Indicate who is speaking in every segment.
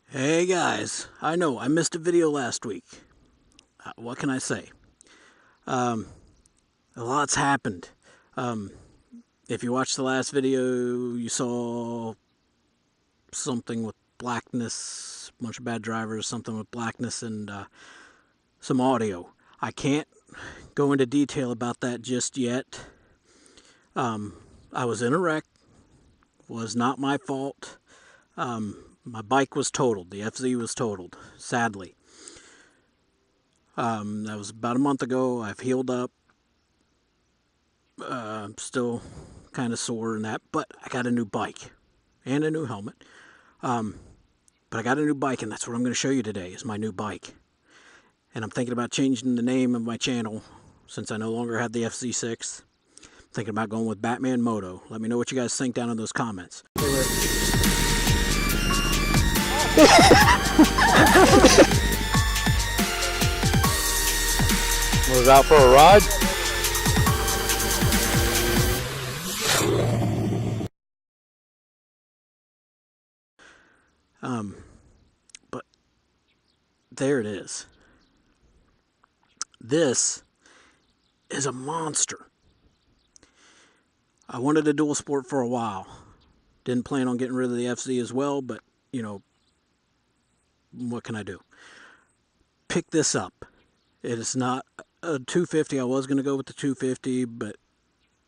Speaker 1: Hey guys, I know I missed a video last week. What can I say? A lot's happened. Um, if you watched the last video, you saw something with blackness, a bunch of bad drivers, something with blackness, and some audio. I can't go into detail about that just yet. I was in a wreck, was not my fault. My bike was totaled, the FZ was totaled, sadly. That was about a month ago. I've healed up. I'm still kind of sore and that, but I got a new bike and a new helmet. But I got a new bike, and that's what I'm going to show you today is my new bike. And I'm thinking about changing the name of my channel since I no longer have the FZ6. I'm thinking about going with Batman Moto. Let me know what you guys think down in those comments.
Speaker 2: Was out for a ride?
Speaker 1: But there it is. This is a monster. I wanted a dual sport for a while. Didn't plan on getting rid of the FZ as well, but you know, what can I do? Pick this up. It is not a 250. I was going to go with the 250, but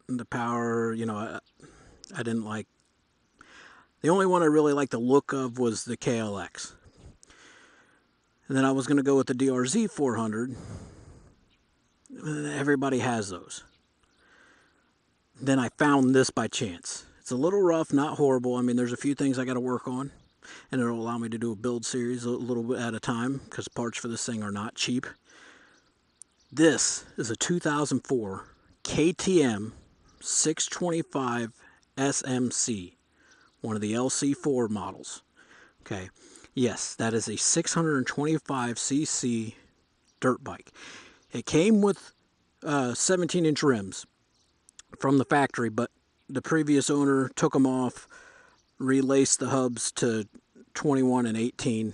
Speaker 1: the power, you know, I didn't like. The only one I really liked the look of was the KLX. And then I was going to go with the DRZ 400. Everybody has those. Then I found this by chance. It's a little rough, not horrible. I mean, there's a few things I got to work on, and it'll allow me to do a build series a little bit at a time because parts for this thing are not cheap. This is a 2004 KTM 625 SMC, one of the LC4 models. Okay, yes, that is a 625cc dirt bike. It came with 17-inch rims from the factory, but the previous owner took them off, relaced the hubs to 21 and 18,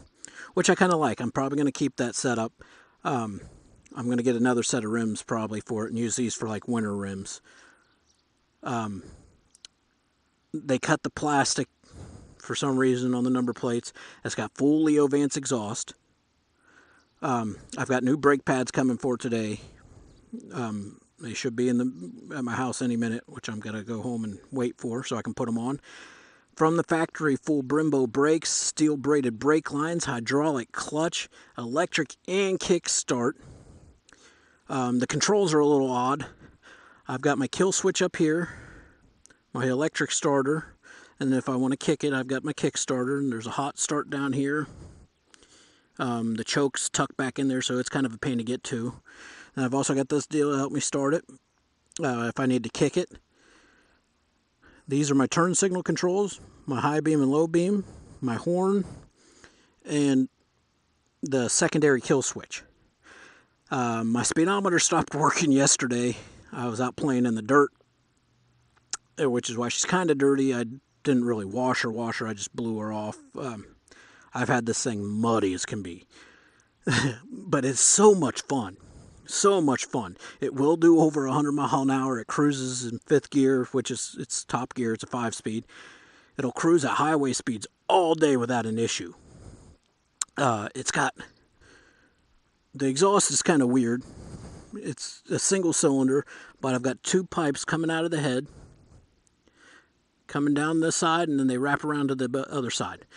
Speaker 1: which I kind of like. I'm probably going to keep that setup. I'm going to get another set of rims probably for it and use these for like winter rims. They cut the plastic for some reason on the number plates. It's got full Leo Vance exhaust. I've got new brake pads coming for today. They should be at my house any minute, which I'm going to go home and wait for so I can put them on. From the factory, full Brembo brakes, steel braided brake lines, hydraulic clutch, electric and kick start. The controls are a little odd. I've got my kill switch up here, my electric starter, and if I want to kick it, I've got my kick starter, and there's a hot start down here. The choke's tucked back in there, so it's kind of a pain to get to. And I've also got this deal to help me start it if I need to kick it. These are my turn signal controls, my high beam and low beam, my horn, and the secondary kill switch. My speedometer stopped working yesterday. I was out playing in the dirt, which is why she's kind of dirty. I didn't really wash her. I just blew her off. I've had this thing muddy as can be. But it's so much fun. So much fun. It will do over 100 miles an hour. It cruises in 5th gear, which is its top gear. It's a 5-speed. It'll cruise at highway speeds all day without an issue. It's got... The exhaust is kind of weird. It's a single cylinder, but I've got 2 pipes coming out of the head, coming down this side, and then they wrap around to the other side.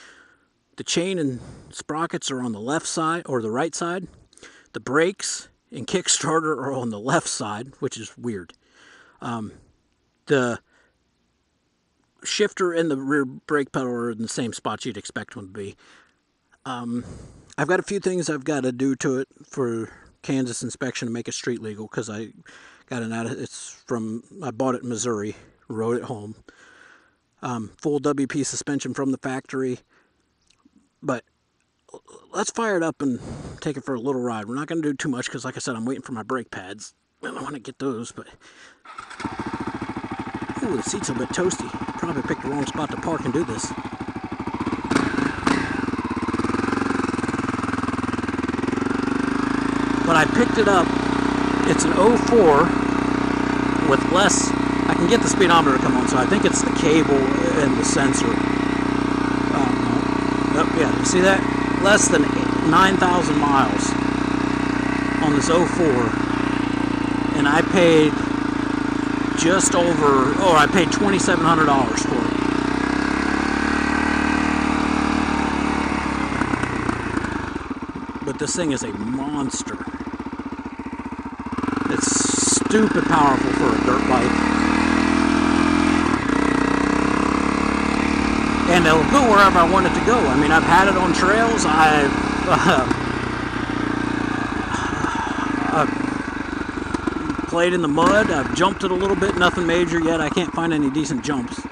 Speaker 1: The chain and sprockets are on the left side, or the right side. The brakes and Kickstarter are on the left side, which is weird. The shifter and the rear brake pedal are in the same spots you'd expect them to be. I've got a few things I've got to do to it for Kansas inspection to make it street legal, because I got I bought it in Missouri, rode it home. Full WP suspension from the factory. But let's fire it up and take it for a little ride. We're not going to do too much because, like I said, I'm waiting for my brake pads. I don't want to get those, but... Ooh, the seat's a bit toasty. Probably picked the wrong spot to park and do this. picked it up. It's an 04 with less. I can get the speedometer to come on, so I think it's the cable and the sensor. Oh, yeah, you see that? Less than 9,000 miles on this 04, and I paid just over, I paid $2,700 for it. But this thing is a monster. It's stupid powerful for a dirt bike. And it'll go wherever I want it to go. I mean, I've had it on trails. I've played in the mud. I've jumped it a little bit. Nothing major yet. I can't find any decent jumps.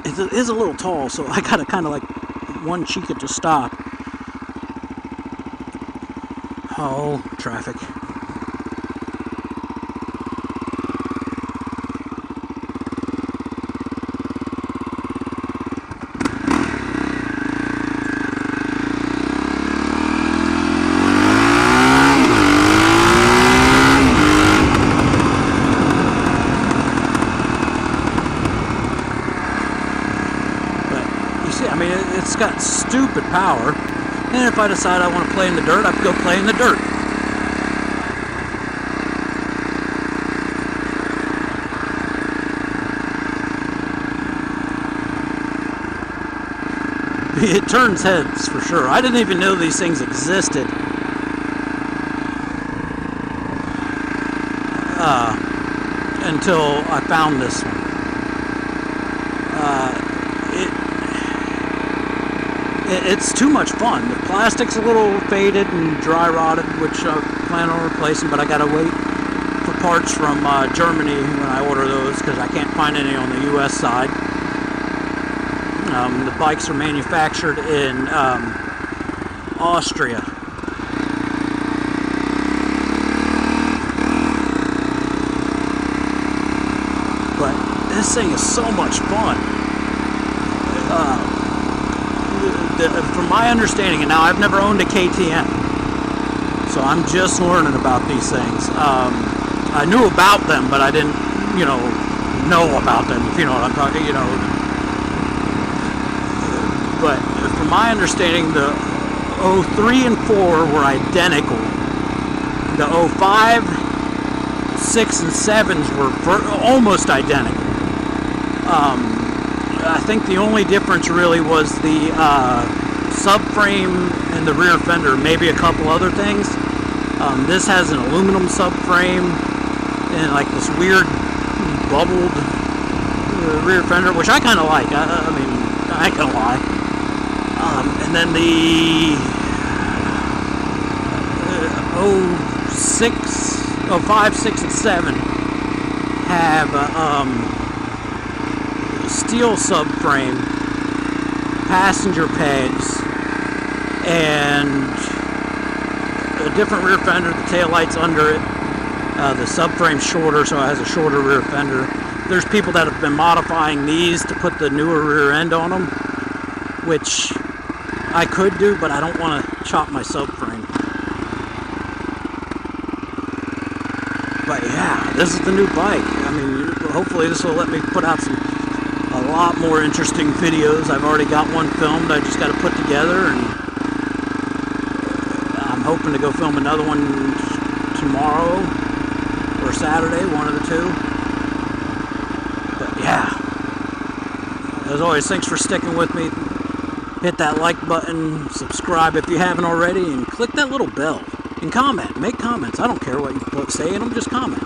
Speaker 1: It is a little tall, so I gotta kind of like one cheek it to stop. Oh, traffic. I mean, it's got stupid power, and if I decide I want to play in the dirt, I can go play in the dirt. It turns heads for sure. I didn't even know these things existed until I found this one. It's too much fun. The plastic's a little faded and dry rotted, which I plan on replacing, but I gotta wait for parts from Germany when I order those because I can't find any on the US side. The bikes are manufactured in Austria. But this thing is so much fun. From my understanding, and now I've never owned a KTM, so I'm just learning about these things. I knew about them, but I didn't, know about them, if you know what I'm talking, But from my understanding, the 03 and 4 were identical. The 05, 6, and 7s were almost identical. I think the only difference really was the subframe and the rear fender, maybe a couple other things. This has an aluminum subframe and like this weird bubbled rear fender, which I kind of like. I mean, I ain't gonna lie. And then the 05, 6, and 7 have steel subframe, passenger pegs, and a different rear fender. The taillight's under it. The subframe's shorter, so it has a shorter rear fender. There's people that have been modifying these to put the newer rear end on them, which I could do, but I don't want to chop my subframe. But yeah, this is the new bike. I mean, hopefully this will let me put out a lot more interesting videos. I've already got one filmed. I just got to put together, and I'm hoping to go film another one tomorrow or Saturday, one of the two. But yeah, as always, thanks for sticking with me. Hit that like button, subscribe if you haven't already, and click that little bell, and comment. Make comments. I don't care what you say in them, just comment.